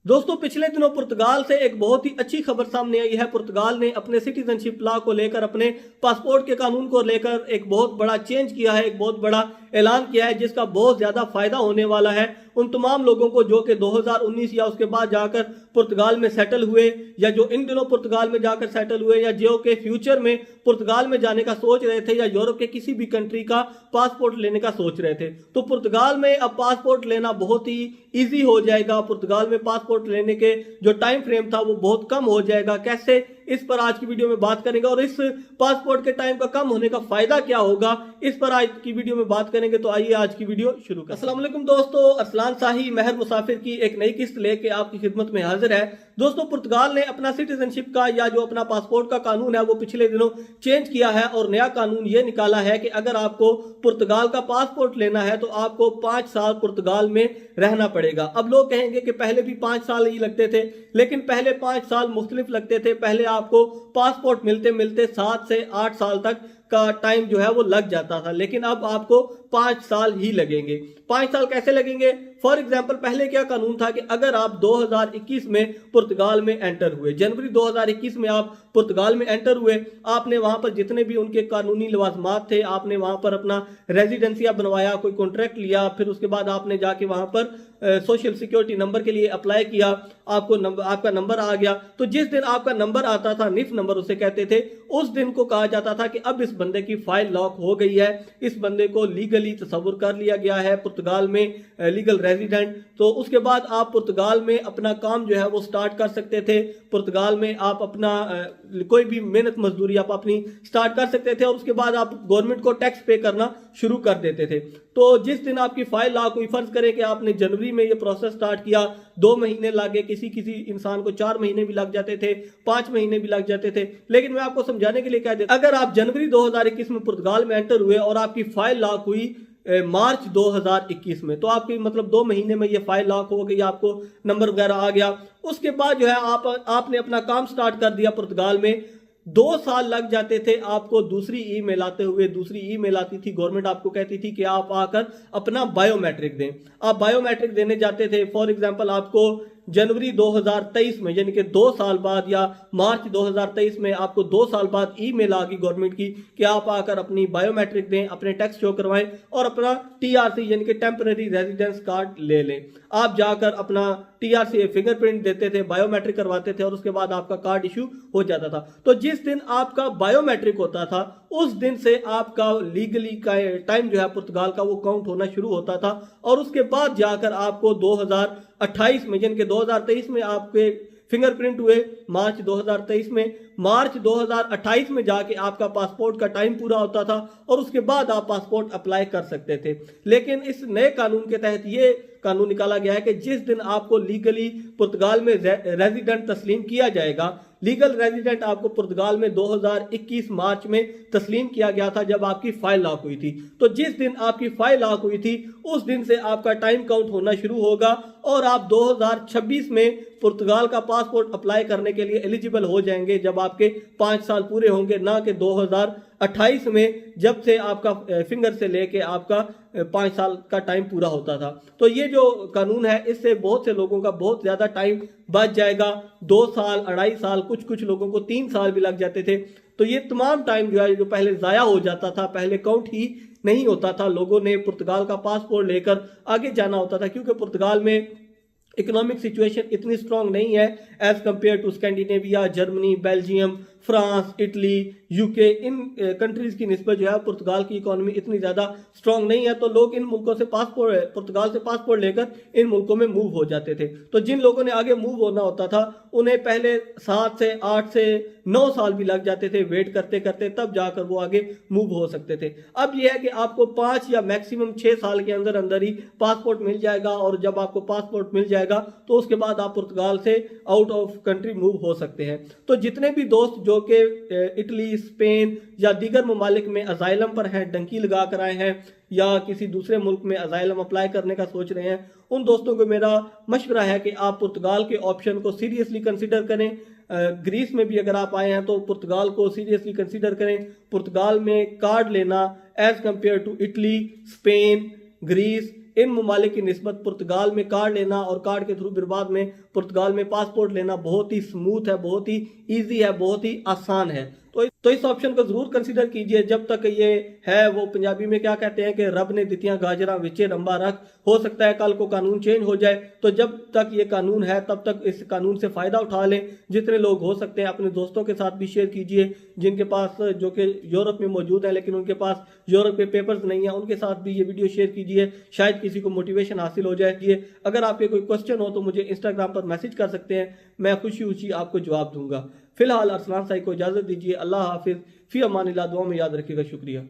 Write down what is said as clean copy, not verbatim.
दोस्तों पिछले दिनों पुर्तगाल से एक बहुत ही अच्छी खबर सामने आई है। पुर्तगाल ने अपने सिटीजनशिप लॉ को लेकर, अपने पासपोर्ट के कानून को लेकर एक बहुत बड़ा चेंज किया है, एक बहुत बड़ा ऐलान किया है जिसका बहुत ज्यादा फायदा होने वाला है उन तमाम लोगों को जो कि 2019 या उसके बाद जाकर पुर्तगाल में सेटल हुए, या जो इन दिनों पुर्तगाल में जाकर सेटल हुए, या जो कि फ्यूचर में पुर्तगाल में जाने का सोच रहे थे, या यूरोप के किसी भी कंट्री का पासपोर्ट लेने का सोच रहे थे। तो पुर्तगाल में अब पासपोर्ट लेना बहुत ही ईजी हो जाएगा। पुर्तगाल में पासपोर्ट लेने के जो टाइम फ्रेम था वो बहुत कम हो जाएगा। कैसे, इस पर आज की वीडियो में बात करेंगे, और इस पासपोर्ट के टाइम का कम होने का फायदा क्या होगा, इस पर आज की वीडियो में बात करेंगे। तो आइए आज की वीडियो शुरू करें। अस्सलाम वालेकुम दोस्तों, अरसलान शाही महर मुसाफिर की एक नई किस्त लेके आपकी खिदमत में हाजिर है। दोस्तों पुर्तगाल ने अपना सिटीजनशिप का या जो अपना पासपोर्ट का कानून है वो पिछले दिनों चेंज किया है, और नया कानून ये निकाला है कि अगर आपको पुर्तगाल का पासपोर्ट लेना है तो आपको 5 साल पुर्तगाल में रहना पड़ेगा। अब लोग कहेंगे कि पहले भी 5 साल ही लगते थे, लेकिन पहले 5 साल मुख्तलिफ लगते थे। पहले आपको पासपोर्ट मिलते मिलते 7 से 8 साल तक का टाइम जो है वो लग जाता था, लेकिन अब आपको 5 साल ही लगेंगे। 5 साल कैसे लगेंगे? फॉर एग्जाम्पल, पहले क्या कानून था कि अगर आप 2021 में पुर्तगाल में एंटर हुए, जनवरी 2021 में आप पुर्तगाल में एंटर हुए, आपने वहां पर जितने भी उनके कानूनी लवाजमात थे, आपने वहां पर अपना रेजिडेंसिया बनवाया, कोई कॉन्ट्रैक्ट लिया, फिर उसके बाद आपने जाके वहां पर सोशल सिक्योरिटी नंबर के लिए अप्लाई किया, आपका नंबर आ गया। तो जिस दिन आपका नंबर आता था, निफ नंबर उसे कहते थे, उस दिन को कहा जाता था कि अब इस बंदे की फाइल लॉक हो गई है, इस बंदे को लीगली तस्वुर कर लिया गया है पुर्तगाल में लीगल रेजिडेंट। तो उसके बाद आप पुर्तगाल में अपना काम जो है वो स्टार्ट कर सकते थे। पुर्तगाल में आप अपना कोई भी मेहनत मजदूरी आप अपनी स्टार्ट कर सकते थे, और उसके बाद आप गवर्नमेंट को टैक्स पे करना शुरू कर देते थे। तो जिस दिन आपकी फाइल लॉक हुई, फर्ज करें कि आपने जनवरी में ये प्रोसेस स्टार्ट किया, 2 महीने लगे, किसी किसी इंसान को 4 महीने भी लग जाते थे, 5 महीने भी लग जाते थे। लेकिन मैं आपको समझाने के लिए कह देता, अगर आप जनवरी 2021 में पुर्तगाल में एंटर हुए और आपकी फाइल लॉक हुई मार्च 2021 में, तो आपकी मतलब 2 महीने में ये फाइल लॉक हो गई, आपको नंबर वगैरह आ गया। उसके बाद जो है आपने अपना काम स्टार्ट कर दिया पुर्तगाल में। 2 साल लग जाते थे आपको दूसरी ईमेल आते हुए। दूसरी ईमेल आती थी, गवर्नमेंट आपको कहती थी कि आप आकर अपना बायोमेट्रिक दें। आप बायोमेट्रिक देने जाते थे। फॉर एग्जांपल, आपको जनवरी 2023 में, यानी कि 2 साल बाद, या मार्च 2023 में आपको 2 साल बाद ईमेल आ गई गवर्नमेंट की कि आप आकर अपनी बायोमेट्रिक दें, अपने टैक्स शो करवाएं और अपना टीआरसी यानी कि टेम्पररी रेजिडेंस कार्ड ले लें। आप जाकर अपना टीआरसी फिंगरप्रिंट देते थे, बायोमेट्रिक करवाते थे, और उसके बाद आपका कार्ड इशू हो जाता था। तो जिस दिन आपका बायोमेट्रिक होता था, उस दिन से आपका लीगली का टाइम जो है पुर्तगाल का वो काउंट होना शुरू होता था। और उसके बाद जाकर आपको 2028 में, यानी कि 2023 में आपके फिंगरप्रिंट हुए, मार्च 2023 में, मार्च 2028 में जाके आपका पासपोर्ट का टाइम पूरा होता था, और उसके बाद आप पासपोर्ट अप्लाई कर सकते थे। लेकिन इस नए कानून के तहत ये कानून निकाला गया है कि जिस दिन आपको लीगली पुर्तगाल में रेजिडेंट तस्लीम किया जाएगा, लीगल रेजिडेंट आपको पुर्तगाल में 2021 मार्च में तस्लीम किया गया था जब आपकी फाइल लॉक हुई थी। तो जिस दिन आपकी फाइल लॉक हुई थी उस दिन से आपका टाइम काउंट होना शुरू होगा, और आप 2026 में पुर्तगाल का पासपोर्ट अप्लाई करने के लिए एलिजिबल हो जाएंगे जब आपके 5 साल पूरे होंगे, ना कि 2028 में जब से आपका फिंगर से लेके आपका 5 साल का टाइम पूरा होता था। तो ये जो कानून है, इससे बहुत से लोगों का बहुत ज्यादा टाइम बच जाएगा। 2 साल, 2.5 साल, कुछ लोगों को 3 साल भी लग जाते थे। तो ये तमाम टाइम जो है, जो पहले जाया हो जाता था, पहले काउंट ही नहीं होता था, लोगों ने पुर्तगाल का पासपोर्ट लेकर आगे जाना होता था, क्योंकि पुर्तगाल में इकोनॉमिक सिचुएशन इतनी स्ट्रांग नहीं है as compare to Scandinavia, Germany, Belgium, France, Italy, UK. इन कंट्रीज की निस्बत जो है पुर्तगाल की इकोनॉमी इतनी ज्यादा स्ट्रांग नहीं है। तो लोग इन मुल्कों से पुर्तगाल से पासपोर्ट लेकर इन मुल्कों में मूव हो जाते थे। तो जिन लोगों ने आगे मूव होना होता था, उन्हें पहले 7 से 8 से 9 साल भी लग जाते थे वेट करते करते, तब जाकर वो आगे मूव हो सकते थे। अब यह है कि आपको 5 या मैक्सिमम 6 साल के अंदर अंदर ही पासपोर्ट मिल जाएगा, और जब आपको पासपोर्ट मिल जाएगा तो उसके बाद आप पुर्तगाल से आउट ऑफ कंट्री मूव हो सकते हैं। तो जितने भी दोस्त जो कि इटली, स्पेन या दीगर ममालिक में अजाइलम पर हैं, डंकी लगा कर आए हैं, या किसी दूसरे मुल्क में अजाइलम अप्लाई करने का सोच रहे हैं, उन दोस्तों को मेरा मशवरा है कि आप पुर्तगाल के ऑप्शन को सीरियसली कंसिडर करें। ग्रीस में भी अगर आप आए हैं तो पुर्तगाल को सीरियसली कंसिडर करें। पुर्तगाल में कार्ड लेना as compare to Italy, Spain, Greece, इन ममालिक की निस्बत पुर्तगाल में कार्ड लेना और कार्ड के थ्रू फिर बाद में पुर्तगाल में पासपोर्ट लेना बहुत ही स्मूथ है, बहुत ही ईजी है, बहुत ही आसान है। तो इस ऑप्शन को जरूर कंसीडर कीजिए। जब तक ये है, वो पंजाबी में क्या कहते हैं कि रब ने दितियां गाजरा विचे रंबा रख। हो सकता है कल को कानून चेंज हो जाए, तो जब तक ये कानून है तब तक इस कानून से फायदा उठा लें। जितने लोग हो सकते हैं अपने दोस्तों के साथ भी शेयर कीजिए, जिनके पास जो कि यूरोप में मौजूद है लेकिन उनके पास यूरोप के पेपर्स नहीं है, उनके साथ भी ये वीडियो शेयर कीजिए, शायद किसी को मोटिवेशन हासिल हो जाए। अगर आपके कोई क्वेश्चन हो तो मुझे इंस्टाग्राम पर मैसेज कर सकते हैं, मैं खुशी आपको जवाब दूंगा। फिलहाल अरसलान साई को इजाजत दीजिए। अल्लाह हाफिज, फी अमानिल्लाह। दुआ में याद रखिएगा। शुक्रिया।